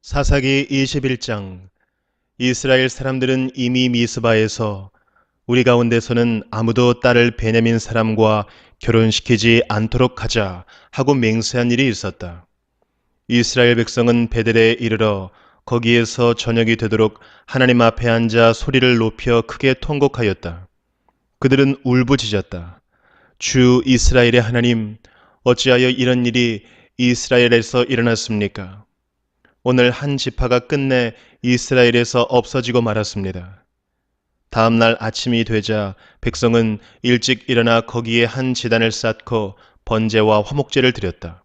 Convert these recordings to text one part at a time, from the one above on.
사사기 21장. 이스라엘 사람들은 이미 미스바에서 우리 가운데서는 아무도 딸을 베냐민 사람과 결혼시키지 않도록 하자 하고 맹세한 일이 있었다. 이스라엘 백성은 베델에 이르러 거기에서 저녁이 되도록 하나님 앞에 앉아 소리를 높여 크게 통곡하였다. 그들은 울부짖었다. 주 이스라엘의 하나님, 어찌하여 이런 일이 이스라엘에서 일어났습니까? 오늘 한 지파가 끝내 이스라엘에서 없어지고 말았습니다. 다음 날 아침이 되자 백성은 일찍 일어나 거기에 한 제단을 쌓고 번제와 화목제를 드렸다.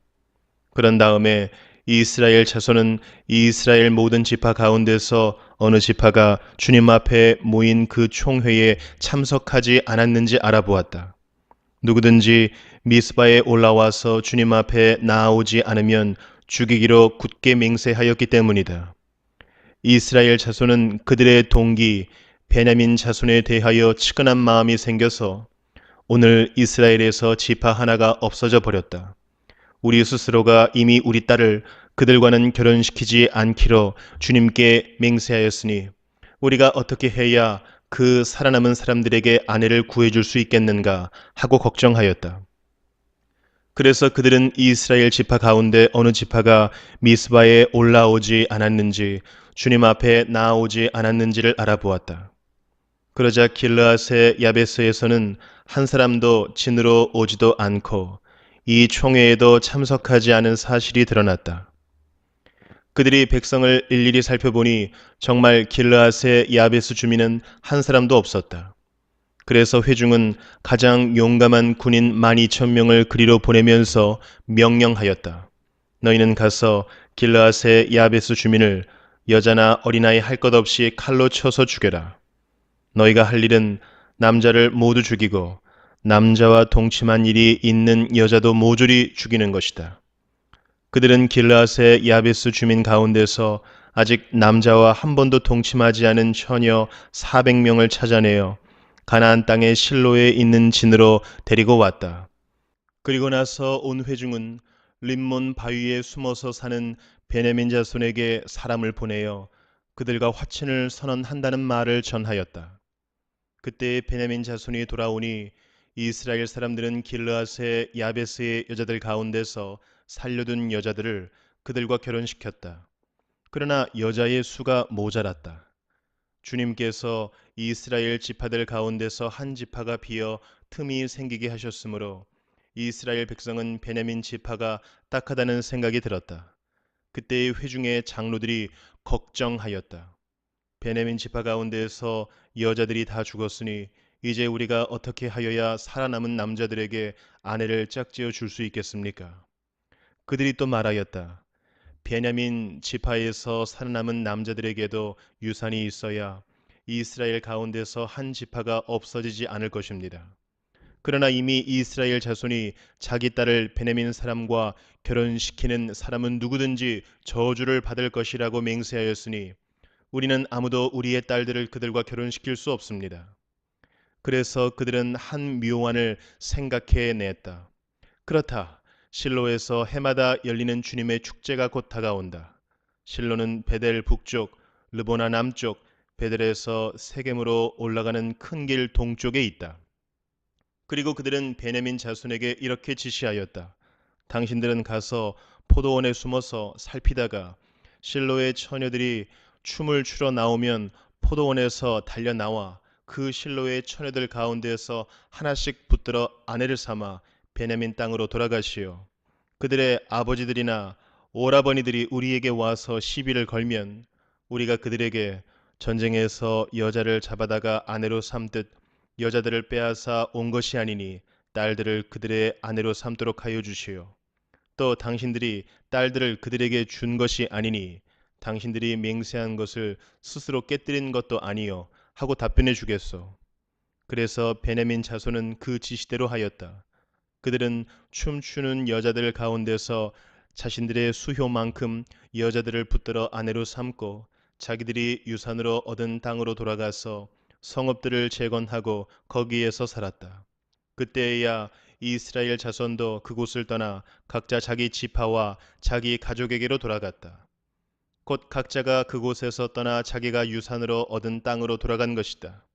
그런 다음에 이스라엘 자손은 이스라엘 모든 지파 가운데서 어느 지파가 주님 앞에 모인 그 총회에 참석하지 않았는지 알아보았다. 누구든지 미스바에 올라와서 주님 앞에 나아오지 않으면 죽이기로 굳게 맹세하였기 때문이다. 이스라엘 자손은 그들의 동기 베냐민 자손에 대하여 측은한 마음이 생겨서 오늘 이스라엘에서 지파 하나가 없어져 버렸다. 우리 스스로가 이미 우리 딸을 그들과는 결혼시키지 않기로 주님께 맹세하였으니 우리가 어떻게 해야 그 살아남은 사람들에게 아내를 구해줄 수 있겠는가 하고 걱정하였다. 그래서 그들은 이스라엘 지파 가운데 어느 지파가 미스바에 올라오지 않았는지 주님 앞에 나아오지 않았는지를 알아보았다. 그러자 길르앗의 야베스에서는 한 사람도 진으로 오지도 않고 이 총회에도 참석하지 않은 사실이 드러났다. 그들이 백성을 일일이 살펴보니 정말 길르앗의 야베스 주민은 한 사람도 없었다. 그래서 회중은 가장 용감한 군인 12,000명을 그리로 보내면서 명령하였다. 너희는 가서 길르앗의 야베스 주민을 여자나 어린아이 할 것 없이 칼로 쳐서 죽여라. 너희가 할 일은 남자를 모두 죽이고 남자와 동침한 일이 있는 여자도 모조리 죽이는 것이다. 그들은 길르앗의 야베스 주민 가운데서 아직 남자와 한 번도 동침하지 않은 처녀 400명을 찾아내어 가나안 땅의 실로에 있는 진으로 데리고 왔다. 그리고 나서 온 회중은 림몬 바위에 숨어서 사는 베냐민 자손에게 사람을 보내어 그들과 화친을 선언한다는 말을 전하였다. 그때 베냐민 자손이 돌아오니 이스라엘 사람들은 길르앗의 야베스의 여자들 가운데서 살려둔 여자들을 그들과 결혼시켰다. 그러나 여자의 수가 모자랐다. 주님께서 이스라엘 지파들 가운데서 한 지파가 비어 틈이 생기게 하셨으므로 이스라엘 백성은 베냐민 지파가 딱하다는 생각이 들었다. 그때의 회중의 장로들이 걱정하였다. 베냐민 지파 가운데서 여자들이 다 죽었으니 이제 우리가 어떻게 하여야 살아남은 남자들에게 아내를 짝지어 줄 수 있겠습니까? 그들이 또 말하였다. 베냐민 지파에서 살아남은 남자들에게도 유산이 있어야 이스라엘 가운데서 한 지파가 없어지지 않을 것입니다. 그러나 이미 이스라엘 자손이 자기 딸을 베냐민 사람과 결혼시키는 사람은 누구든지 저주를 받을 것이라고 맹세하였으니 우리는 아무도 우리의 딸들을 그들과 결혼시킬 수 없습니다. 그래서 그들은 한 묘안을 생각해 냈다. 그렇다. 실로에서 해마다 열리는 주님의 축제가 곧 다가온다. 실로는 베델 북쪽, 르보나 남쪽, 베델에서 세겜으로 올라가는 큰 길 동쪽에 있다. 그리고 그들은 베냐민 자손에게 이렇게 지시하였다. 당신들은 가서 포도원에 숨어서 살피다가 실로의 처녀들이 춤을 추러 나오면 포도원에서 달려 나와 그 실로의 처녀들 가운데에서 하나씩 붙들어 아내를 삼아 베냐민 땅으로 돌아가시오. 그들의 아버지들이나 오라버니들이 우리에게 와서 시비를 걸면 우리가 그들에게 전쟁에서 여자를 잡아다가 아내로 삼듯 여자들을 빼앗아 온 것이 아니니 딸들을 그들의 아내로 삼도록 하여 주시오. 또 당신들이 딸들을 그들에게 준 것이 아니니 당신들이 맹세한 것을 스스로 깨뜨린 것도 아니요 하고 답변해 주겠소. 그래서 베냐민 자손은 그 지시대로 하였다. 그들은 춤추는 여자들 가운데서 자신들의 수효만큼 여자들을 붙들어 아내로 삼고 자기들이 유산으로 얻은 땅으로 돌아가서 성읍들을 재건하고 거기에서 살았다. 그때에야 이스라엘 자손도 그곳을 떠나 각자 자기 지파와 자기 가족에게로 돌아갔다. 곧 각자가 그곳에서 떠나 자기가 유산으로 얻은 땅으로 돌아간 것이다.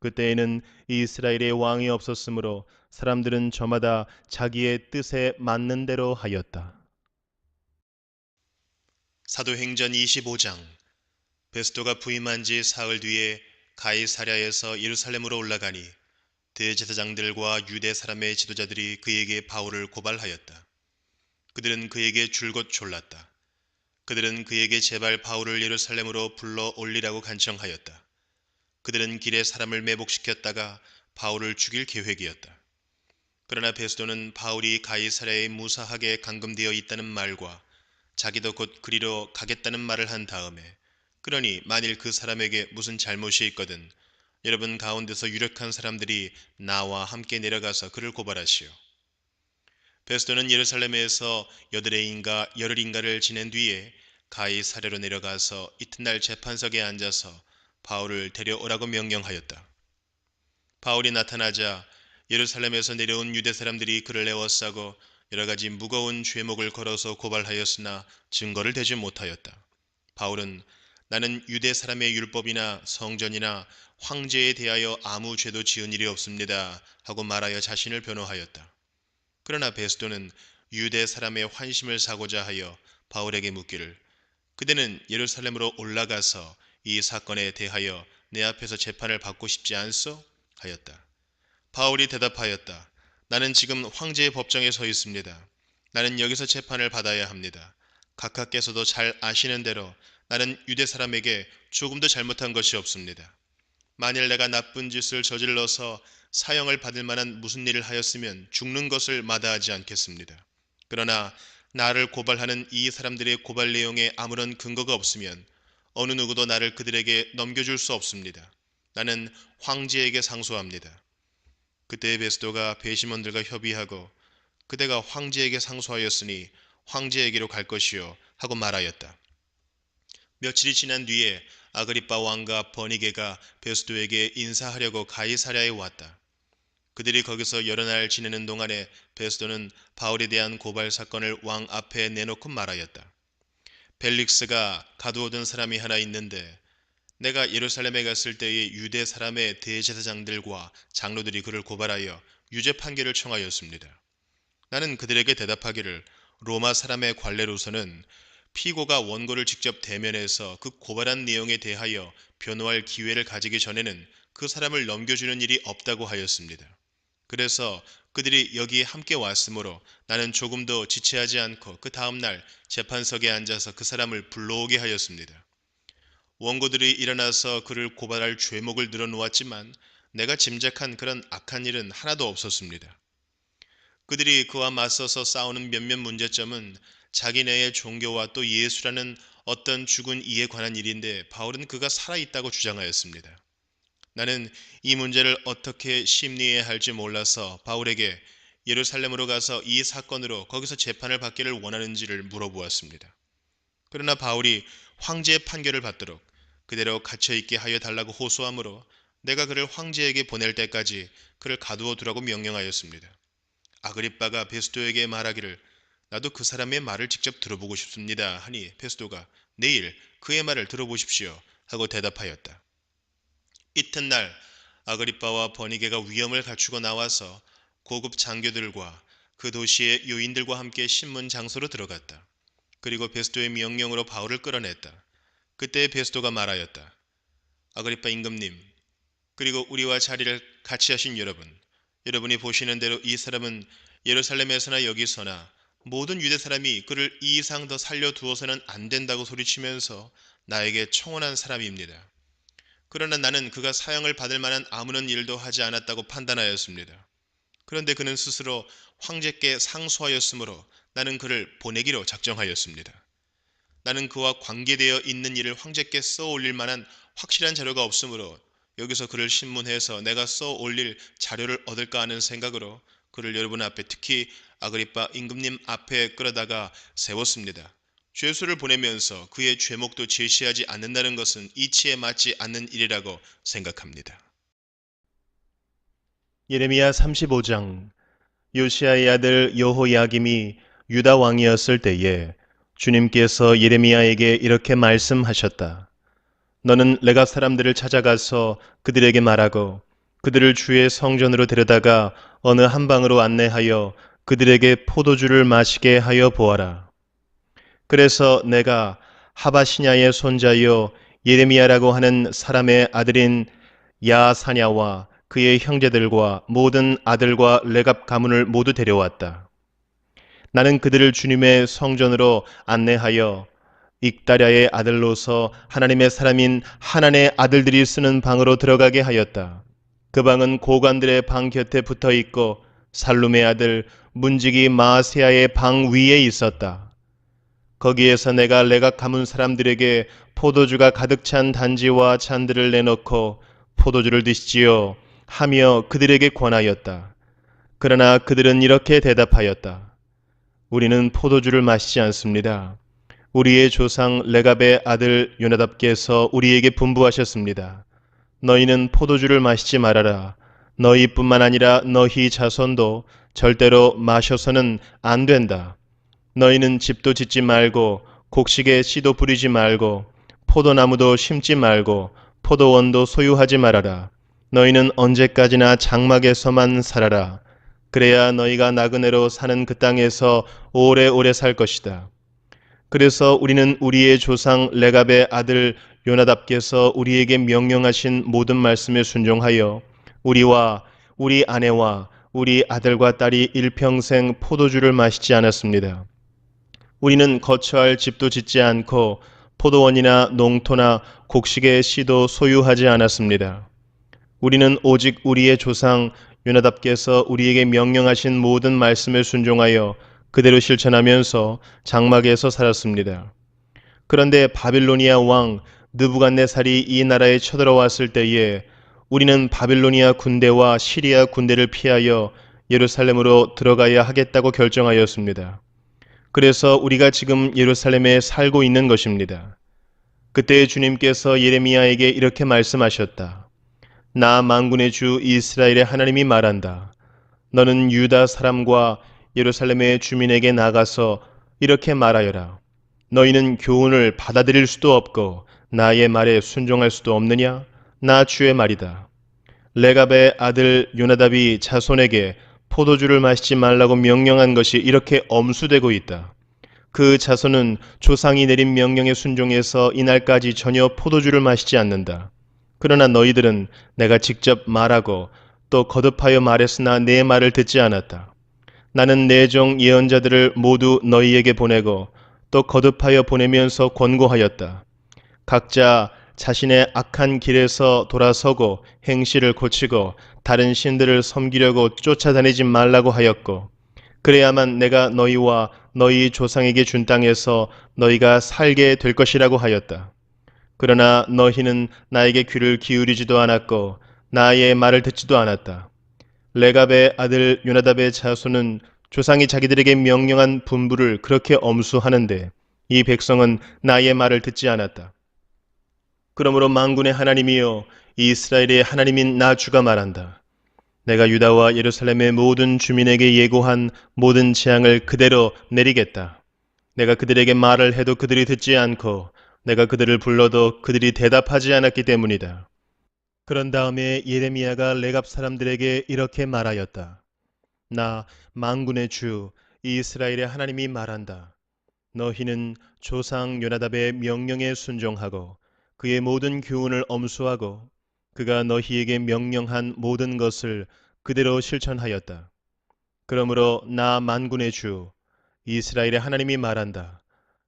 그때에는 이스라엘의 왕이 없었으므로 사람들은 저마다 자기의 뜻에 맞는 대로 하였다. 사도행전 25장. 베스도가 부임한 지 사흘 뒤에 가이사랴에서 예루살렘으로 올라가니 대제사장들과 유대 사람의 지도자들이 그에게 바울을 고발하였다. 그들은 그에게 줄곧 졸랐다. 그들은 그에게 제발 바울을 예루살렘으로 불러 올리라고 간청하였다. 그들은 길에 사람을 매복시켰다가 바울을 죽일 계획이었다. 그러나 베스도는 바울이 가이사랴에 무사하게 감금되어 있다는 말과 자기도 곧 그리로 가겠다는 말을 한 다음에, 그러니 만일 그 사람에게 무슨 잘못이 있거든 여러분 가운데서 유력한 사람들이 나와 함께 내려가서 그를 고발하시오. 베스도는 예루살렘에서 여드레인가 열흘인가를 지낸 뒤에 가이사랴로 내려가서 이튿날 재판석에 앉아서 바울을 데려오라고 명령하였다. 바울이 나타나자 예루살렘에서 내려온 유대 사람들이 그를 에워싸고 여러 가지 무거운 죄목을 걸어서 고발하였으나 증거를 대지 못하였다. 바울은 나는 유대 사람의 율법이나 성전이나 황제에 대하여 아무 죄도 지은 일이 없습니다 하고 말하여 자신을 변호하였다. 그러나 베스도는 유대 사람의 환심을 사고자 하여 바울에게 묻기를, 그대는 예루살렘으로 올라가서 이 사건에 대하여 내 앞에서 재판을 받고 싶지 않소? 하였다. 바울이 대답하였다. 나는 지금 황제의 법정에 서 있습니다. 나는 여기서 재판을 받아야 합니다. 각하께서도 잘 아시는 대로 나는 유대 사람에게 조금도 잘못한 것이 없습니다. 만일 내가 나쁜 짓을 저질러서 사형을 받을 만한 무슨 일을 하였으면 죽는 것을 마다하지 않겠습니다. 그러나 나를 고발하는 이 사람들의 고발 내용에 아무런 근거가 없으면 어느 누구도 나를 그들에게 넘겨줄 수 없습니다. 나는 황제에게 상소합니다. 그때 베스도가 배심원들과 협의하고 그대가 황제에게 상소하였으니 황제에게로 갈 것이요 하고 말하였다. 며칠이 지난 뒤에 아그리빠 왕과 버니게가 베스도에게 인사하려고 가이사랴에 왔다. 그들이 거기서 여러 날 지내는 동안에 베스도는 바울에 대한 고발 사건을 왕 앞에 내놓고 말하였다. 벨릭스가 가두어둔 사람이 하나 있는데 내가 예루살렘에 갔을 때의 유대 사람의 대제사장들과 장로들이 그를 고발하여 유죄 판결을 청하였습니다. 나는 그들에게 대답하기를 로마 사람의 관례로서는 피고가 원고를 직접 대면해서 그 고발한 내용에 대하여 변호할 기회를 가지기 전에는 그 사람을 넘겨주는 일이 없다고 하였습니다. 그래서 그들이 여기에 함께 왔으므로 나는 조금도 지체하지 않고 그 다음날 재판석에 앉아서 그 사람을 불러오게 하였습니다. 원고들이 일어나서 그를 고발할 죄목을 늘어놓았지만 내가 짐작한 그런 악한 일은 하나도 없었습니다. 그들이 그와 맞서서 싸우는 몇몇 문제점은 자기네의 종교와 또 예수라는 어떤 죽은 이에 관한 일인데 바울은 그가 살아있다고 주장하였습니다. 나는 이 문제를 어떻게 심리해야 할지 몰라서 바울에게 예루살렘으로 가서 이 사건으로 거기서 재판을 받기를 원하는지를 물어보았습니다. 그러나 바울이 황제의 판결을 받도록 그대로 갇혀있게 하여 달라고 호소하므로 내가 그를 황제에게 보낼 때까지 그를 가두어 두라고 명령하였습니다. 아그리빠가 베스도에게 말하기를 나도 그 사람의 말을 직접 들어보고 싶습니다 하니 베스도가 내일 그의 말을 들어보십시오 하고 대답하였다. 이튿날 아그리빠와 버니게가 위엄을 갖추고 나와서 고급 장교들과 그 도시의 요인들과 함께 신문 장소로 들어갔다. 그리고 베스도의 명령으로 바울을 끌어냈다. 그때 베스도가 말하였다. 아그리빠 임금님, 그리고 우리와 자리를 같이 하신 여러분, 여러분이 보시는 대로 이 사람은 예루살렘에서나 여기서나 모든 유대 사람이 그를 이 이상 더 살려두어서는 안 된다고 소리치면서 나에게 청혼한 사람입니다. 그러나 나는 그가 사형을 받을 만한 아무런 일도 하지 않았다고 판단하였습니다. 그런데 그는 스스로 황제께 상소하였으므로 나는 그를 보내기로 작정하였습니다. 나는 그와 관계되어 있는 일을 황제께 써올릴 만한 확실한 자료가 없으므로 여기서 그를 신문해서 내가 써올릴 자료를 얻을까 하는 생각으로 그를 여러분 앞에 특히 아그리빠 임금님 앞에 끌어다가 세웠습니다. 죄수를 보내면서 그의 죄목도 제시하지 않는다는 것은 이치에 맞지 않는 일이라고 생각합니다. 예레미야 35장. 요시야의 아들 여호야김이 유다 왕이었을 때에 주님께서 예레미야에게 이렇게 말씀하셨다. 너는 레갑 사람들을 찾아가서 그들에게 말하고 그들을 주의 성전으로 데려다가 어느 한 방으로 안내하여 그들에게 포도주를 마시게 하여 보아라. 그래서 내가 하바시냐의 손자여 예레미야라고 하는 사람의 아들인 야사냐와 그의 형제들과 모든 아들과 레갑 가문을 모두 데려왔다. 나는 그들을 주님의 성전으로 안내하여 익다랴의 아들로서 하나님의 사람인 하난의 아들들이 쓰는 방으로 들어가게 하였다. 그 방은 고관들의 방 곁에 붙어 있고 살룸의 아들 문지기 마아세야의 방 위에 있었다. 거기에서 내가 레갑 가문 사람들에게 포도주가 가득 찬 단지와 잔들을 내놓고 포도주를 드시지요 하며 그들에게 권하였다. 그러나 그들은 이렇게 대답하였다. 우리는 포도주를 마시지 않습니다. 우리의 조상 레갑의 아들 요나답께서 우리에게 분부하셨습니다. 너희는 포도주를 마시지 말아라. 너희뿐만 아니라 너희 자손도 절대로 마셔서는 안 된다. 너희는 집도 짓지 말고 곡식에 씨도 부리지 말고 포도나무도 심지 말고 포도원도 소유하지 말아라. 너희는 언제까지나 장막에서만 살아라. 그래야 너희가 나그네로 사는 그 땅에서 오래오래 살 것이다. 그래서 우리는 우리의 조상 레갑의 아들 요나답께서 우리에게 명령하신 모든 말씀에 순종하여 우리와 우리 아내와 우리 아들과 딸이 일평생 포도주를 마시지 않았습니다. 우리는 거처할 집도 짓지 않고 포도원이나 농토나 곡식의 씨도 소유하지 않았습니다. 우리는 오직 우리의 조상 요나답께서 우리에게 명령하신 모든 말씀에 순종하여 그대로 실천하면서 장막에서 살았습니다. 그런데 바빌로니아 왕 느부갓네살이 이 나라에 쳐들어왔을 때에 우리는 바빌로니아 군대와 시리아 군대를 피하여 예루살렘으로 들어가야 하겠다고 결정하였습니다. 그래서 우리가 지금 예루살렘에 살고 있는 것입니다. 그때 주님께서 예레미야에게 이렇게 말씀하셨다. 나 만군의 주 이스라엘의 하나님이 말한다. 너는 유다 사람과 예루살렘의 주민에게 나가서 이렇게 말하여라. 너희는 교훈을 받아들일 수도 없고 나의 말에 순종할 수도 없느냐? 나 주의 말이다. 레갑의 아들 요나답이 자손에게 포도주를 마시지 말라고 명령한 것이 이렇게 엄수되고 있다. 그 자손은 조상이 내린 명령에 순종해서 이날까지 전혀 포도주를 마시지 않는다. 그러나 너희들은 내가 직접 말하고 또 거듭하여 말했으나 내 말을 듣지 않았다. 나는 내 종 예언자들을 모두 너희에게 보내고 또 거듭하여 보내면서 권고하였다. 각자 자신의 악한 길에서 돌아서고 행실을 고치고 다른 신들을 섬기려고 쫓아다니지 말라고 하였고 그래야만 내가 너희와 너희 조상에게 준 땅에서 너희가 살게 될 것이라고 하였다. 그러나 너희는 나에게 귀를 기울이지도 않았고 나의 말을 듣지도 않았다. 레갑의 아들 요나답의 자손은 조상이 자기들에게 명령한 분부를 그렇게 엄수하는데 이 백성은 나의 말을 듣지 않았다. 그러므로 만군의 하나님이여 이스라엘의 하나님인 나 주가 말한다. 내가 유다와 예루살렘의 모든 주민에게 예고한 모든 재앙을 그대로 내리겠다. 내가 그들에게 말을 해도 그들이 듣지 않고 내가 그들을 불러도 그들이 대답하지 않았기 때문이다. 그런 다음에 예레미야가 레갑 사람들에게 이렇게 말하였다. 나 만군의 주 이스라엘의 하나님이 말한다. 너희는 조상 요나답의 명령에 순종하고 그의 모든 교훈을 엄수하고 그가 너희에게 명령한 모든 것을 그대로 실천하였다. 그러므로 나 만군의 주 이스라엘의 하나님이 말한다.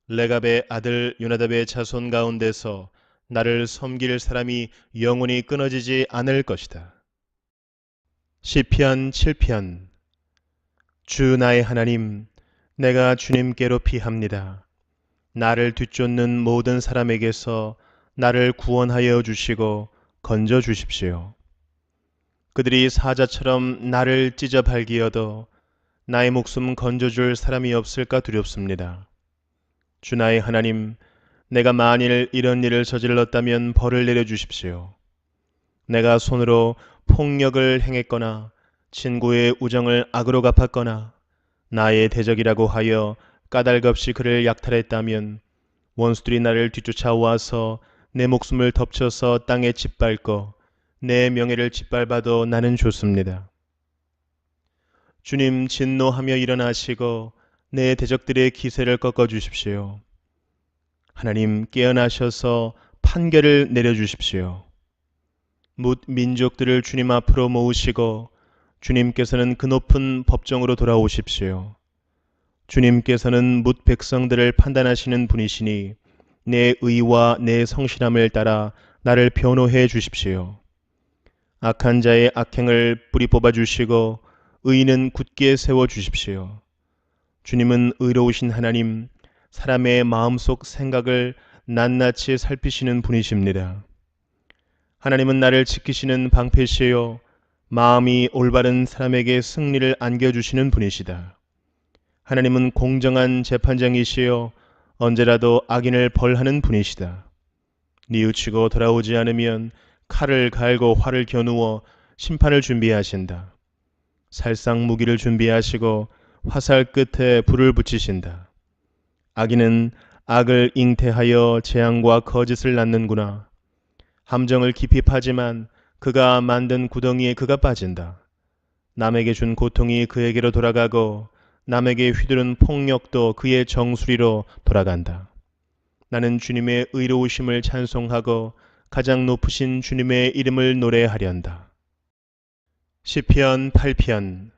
레갑의 아들 요나답의 자손 가운데서 나를 섬길 사람이 영원히 끊어지지 않을 것이다. 시편 7편. 주 나의 하나님, 내가 주님께로 피합니다. 나를 뒤쫓는 모든 사람에게서 나를 구원하여 주시고 건져 주십시오. 그들이 사자처럼 나를 찢어 발기어도 나의 목숨 건져줄 사람이 없을까 두렵습니다. 주 나의 하나님, 내가 만일 이런 일을 저질렀다면 벌을 내려주십시오. 내가 손으로 폭력을 행했거나 친구의 우정을 악으로 갚았거나 나의 대적이라고 하여 까닭 없이 그를 약탈했다면 원수들이 나를 뒤쫓아와서 내 목숨을 덮쳐서 땅에 짓밟고 내 명예를 짓밟아도 나는 좋습니다. 주님 진노하며 일어나시고 내 대적들의 기세를 꺾어 주십시오. 하나님 깨어나셔서 판결을 내려주십시오. 뭇 민족들을 주님 앞으로 모으시고 주님께서는 그 높은 법정으로 돌아오십시오. 주님께서는 뭇 백성들을 판단하시는 분이시니 내 의와 내 성실함을 따라 나를 변호해 주십시오. 악한 자의 악행을 뿌리 뽑아 주시고 의인은 굳게 세워 주십시오. 주님은 의로우신 하나님, 사람의 마음속 생각을 낱낱이 살피시는 분이십니다. 하나님은 나를 지키시는 방패시요 마음이 올바른 사람에게 승리를 안겨주시는 분이시다. 하나님은 공정한 재판장이시요 언제라도 악인을 벌하는 분이시다. 뉘우치고 돌아오지 않으면 칼을 갈고 활을 겨누어 심판을 준비하신다. 살상 무기를 준비하시고 화살 끝에 불을 붙이신다. 악인은 악을 잉태하여 재앙과 거짓을 낳는구나. 함정을 깊이 파지만 그가 만든 구덩이에 그가 빠진다. 남에게 준 고통이 그에게로 돌아가고 남에게 휘두른 폭력도 그의 정수리로 돌아간다. 나는 주님의 의로우심을 찬송하고 가장 높으신 주님의 이름을 노래하련다. 시편 8편.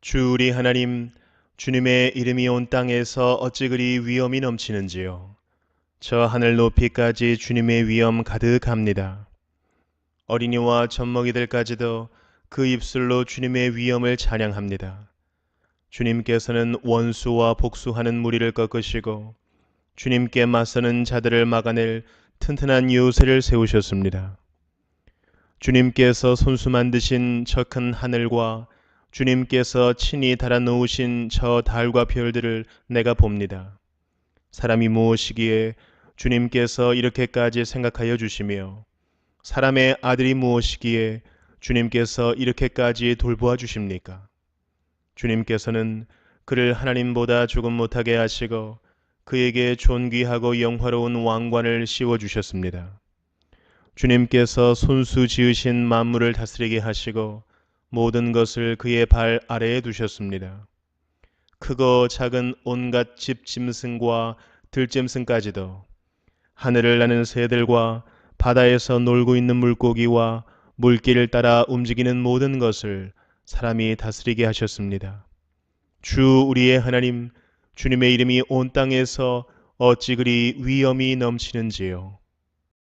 주 우리 하나님, 주님의 이름이 온 땅에서 어찌 그리 위엄이 넘치는지요. 저 하늘 높이까지 주님의 위엄 가득합니다. 어린이와 젖먹이들까지도 그 입술로 주님의 위엄을 찬양합니다. 주님께서는 원수와 복수하는 무리를 꺾으시고 주님께 맞서는 자들을 막아낼 튼튼한 요새를 세우셨습니다. 주님께서 손수 만드신 저 큰 하늘과 주님께서 친히 달아 놓으신 저 달과 별들을 내가 봅니다. 사람이 무엇이기에 주님께서 이렇게까지 생각하여 주시며 사람의 아들이 무엇이기에 주님께서 이렇게까지 돌보아 주십니까? 주님께서는 그를 하나님보다 조금 못하게 하시고 그에게 존귀하고 영화로운 왕관을 씌워 주셨습니다. 주님께서 손수 지으신 만물을 다스리게 하시고 모든 것을 그의 발 아래에 두셨습니다. 크고 작은 온갖 집짐승과 들짐승까지도 하늘을 나는 새들과 바다에서 놀고 있는 물고기와 물길을 따라 움직이는 모든 것을 사람이 다스리게 하셨습니다. 주 우리의 하나님, 주님의 이름이 온 땅에서 어찌 그리 위엄이 넘치는지요.